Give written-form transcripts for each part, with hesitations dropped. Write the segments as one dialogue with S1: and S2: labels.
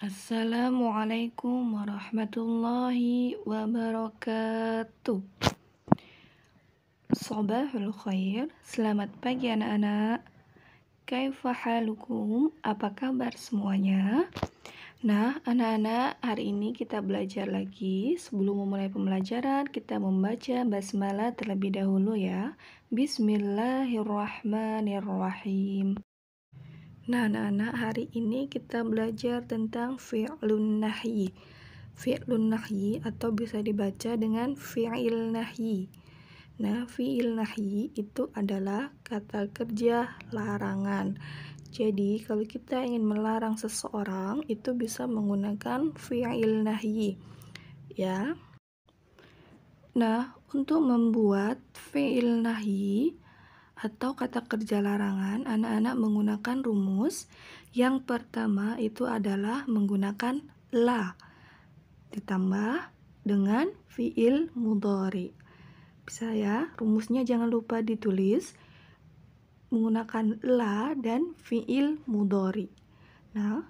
S1: Assalamualaikum warahmatullahi wabarakatuh. Sabahul khair, selamat pagi anak-anak. Kaifa halukum? Apa kabar semuanya? Nah, anak-anak, hari ini kita belajar lagi. Sebelum memulai pembelajaran, kita membaca basmalah terlebih dahulu ya. Bismillahirrahmanirrahim. Nah, anak-anak, hari ini kita belajar tentang fi'lun nahyi. Fi'lun nahyi atau bisa dibaca dengan fi'il nahyi. Nah, fi'il nahyi itu adalah kata kerja larangan. Jadi, kalau kita ingin melarang seseorang, itu bisa menggunakan fi'il nahyi. Ya. Nah, untuk membuat fi'il nahyi atau kata kerja larangan, anak-anak menggunakan rumus. Yang pertama itu adalah menggunakan la ditambah dengan fi'il mudhari. Bisa ya, rumusnya jangan lupa ditulis menggunakan la dan fi'il mudhari. Nah,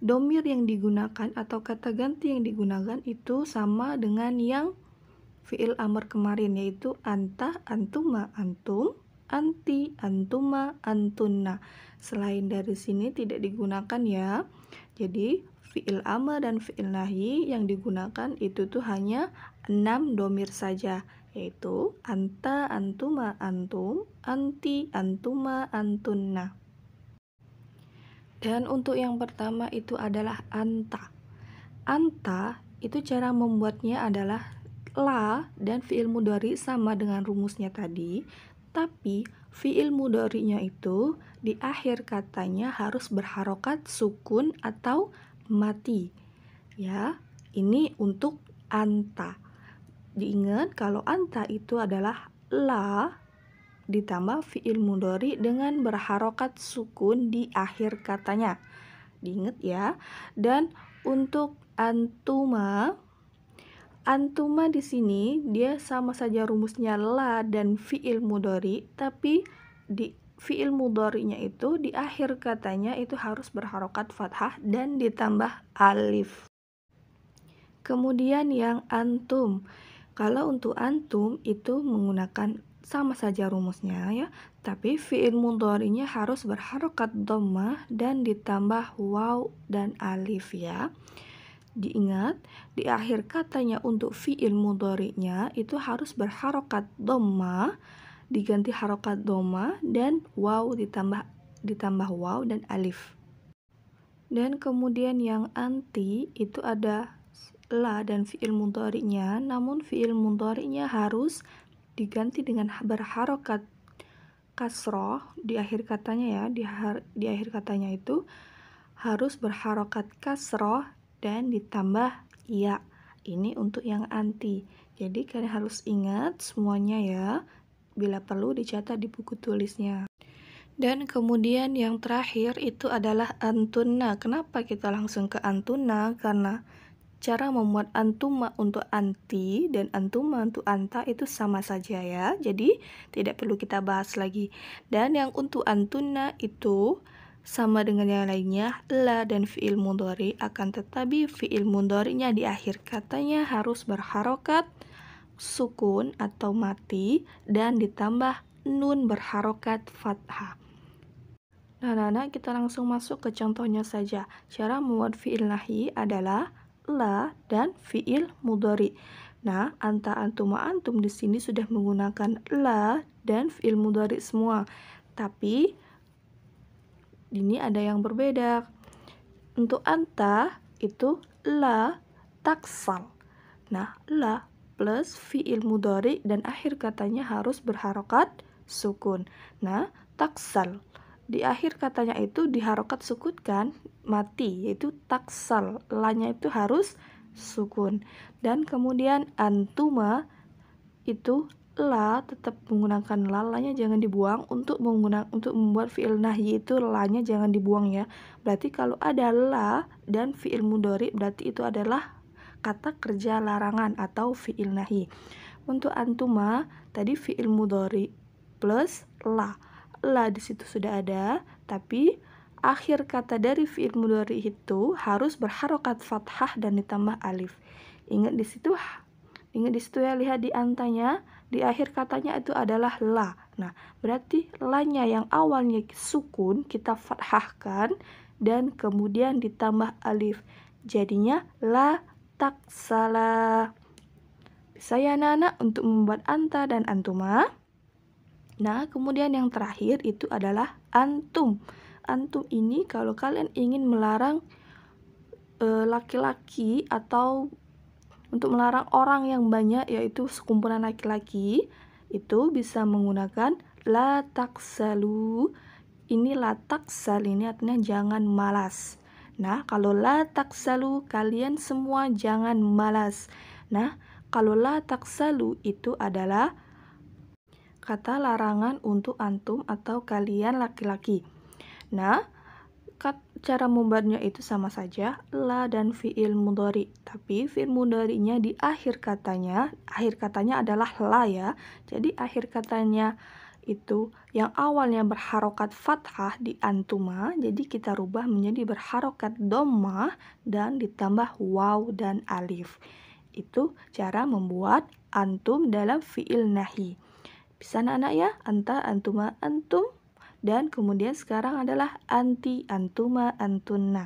S1: domir yang digunakan atau kata ganti yang digunakan itu sama dengan yang fi'il amr kemarin, yaitu anta, antuma, antum, anti, antuma, antunna. Selain dari sini tidak digunakan ya. Jadi fi'il amr dan fi'il nahyi yang digunakan itu tuh hanya 6 domir saja, yaitu anta, antuma, antum, anti, antuma, antunna. Dan untuk yang pertama itu adalah anta. Anta itu cara membuatnya adalah la dan fi'il mudhari sama dengan rumusnya tadi, tapi fi'il mudhari'nya itu di akhir katanya harus berharokat sukun atau mati. Ya, ini untuk anta. Diingat kalau anta itu adalah la ditambah fi'il mudhari dengan berharokat sukun di akhir katanya. Diingat ya. Dan untuk antuma di sini dia sama saja rumusnya la dan fi'il mudhari, tapi di fi'il mudhari'nya itu di akhir katanya itu harus berharokat fathah dan ditambah alif. Kemudian yang antum. Kalau untuk antum itu menggunakan sama saja rumusnya ya, tapi fi'il mudhari'nya harus berharokat dhammah dan ditambah waw dan alif ya. Diingat, di akhir katanya untuk fi'il mudhari'nya itu harus berharokat dhammah, diganti harokat dhammah dan waw ditambah waw dan alif. Dan kemudian yang anti itu ada la dan fi'il mudhari'nya, namun fi'il mudhari'nya harus diganti dengan berharokat kasroh di akhir katanya ya. Di akhir katanya itu harus berharokat kasroh dan ditambah ya. Ini untuk yang anti. Jadi kalian harus ingat semuanya ya. Bila perlu dicatat di buku tulisnya. Dan kemudian yang terakhir itu adalah antunna. Kenapa kita langsung ke antunna? Karena cara membuat antuma untuk anti dan antuma untuk anta itu sama saja ya. Jadi tidak perlu kita bahas lagi. Dan yang untuk antunna itu sama dengan yang lainnya, la dan fi'il mudhari, akan tetapi fi'il mudhari'nya di akhir katanya harus berharokat sukun atau mati dan ditambah nun berharokat fathah. Nah, kita langsung masuk ke contohnya saja. Cara membuat fi'il nahyi adalah la dan fi'il mudhari. Nah, anta, antuma, antum di sini sudah menggunakan la dan fi'il mudhari semua. Tapi ini ada yang berbeda. Untuk anta itu la taksal. Nah, la plus fi'il mudhari dan akhir katanya harus berharokat sukun. Nah, taksal. Di akhir katanya itu diharokat sukun kan, mati, yaitu taksal. La-nya itu harus sukun. Dan kemudian antuma itu la tetap menggunakan la-nya jangan dibuang. Untuk membuat fi'il nahyi itu la-nya jangan dibuang ya. Berarti kalau ada la dan fi'il mudhari berarti itu adalah kata kerja larangan atau fi'il nahyi. Untuk antuma tadi fi'il mudhari plus la. La di situ sudah ada, tapi akhir kata dari fi'il mudhari itu harus berharokat fathah dan ditambah alif. Ingat di situ ya, lihat di antanya, di akhir katanya itu adalah la. Nah, berarti la-nya yang awalnya sukun kita fathahkan dan kemudian ditambah alif. Jadinya la taksala. Bisa ya anak-anak untuk membuat anta dan antuma. Nah, kemudian yang terakhir itu adalah antum. Antum ini kalau kalian ingin melarang laki-laki atau untuk melarang orang yang banyak, yaitu sekumpulan laki-laki, itu bisa menggunakan la taksalu. Ini la taksal, ini artinya jangan malas. Nah, kalau la taksalu, kalian semua jangan malas. Nah, kalau la taksalu itu adalah kata larangan untuk antum atau kalian laki-laki. Nah, cara membuatnya itu sama saja, la dan fi'il mudhari. Tapi fi'il mudhari'nya di akhir katanya adalah la ya. Jadi akhir katanya itu yang awalnya berharokat fathah di antuma, jadi kita rubah menjadi berharokat dhammah dan ditambah waw dan alif. Itu cara membuat antum dalam fi'il nahi. Bisa anak-anak ya? Anta, antuma, antum. Dan kemudian sekarang adalah anti, antuma, antunna.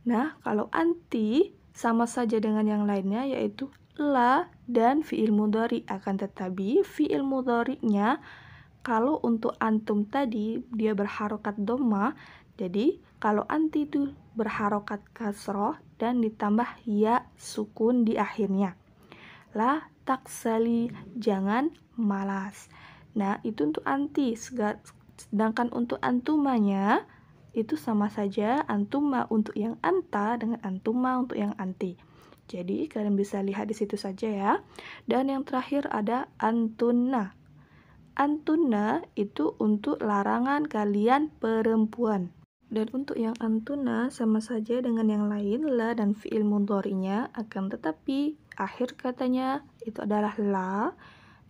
S1: Nah, kalau anti sama saja dengan yang lainnya, yaitu la dan fi'il mudhari. Akan tetapi fi'il mudhari'nya kalau untuk antum tadi dia berharokat dhammah, jadi kalau anti itu berharokat kasroh dan ditambah ya sukun di akhirnya. La taksali, jangan malas. Nah, itu untuk anti. Sedangkan untuk antumanya itu sama saja, antuma untuk yang anta dengan antuma untuk yang anti. Jadi kalian bisa lihat di situ saja ya. Dan yang terakhir ada antunna. Antunna itu untuk larangan kalian perempuan. Dan untuk yang antunna sama saja dengan yang lain, la dan fi'il mudhari'nya, akan tetapi akhir katanya itu adalah la,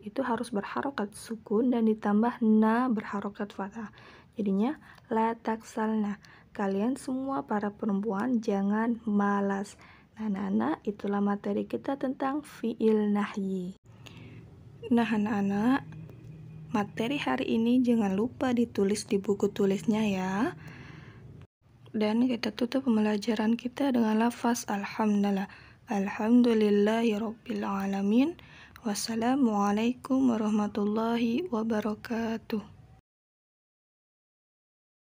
S1: itu harus berharokat sukun dan ditambah na berharokat fathah. Jadinya la taksalna. Kalian semua para perempuan jangan malas. Nah, anak-anak, itulah materi kita tentang fi'il nahyi. Nah, anak-anak, materi hari ini jangan lupa ditulis di buku tulisnya ya. Dan kita tutup pembelajaran kita dengan lafaz alhamdulillah. Alhamdulillahirabbil alamin. Wassalamualaikum warahmatullahi wabarakatuh.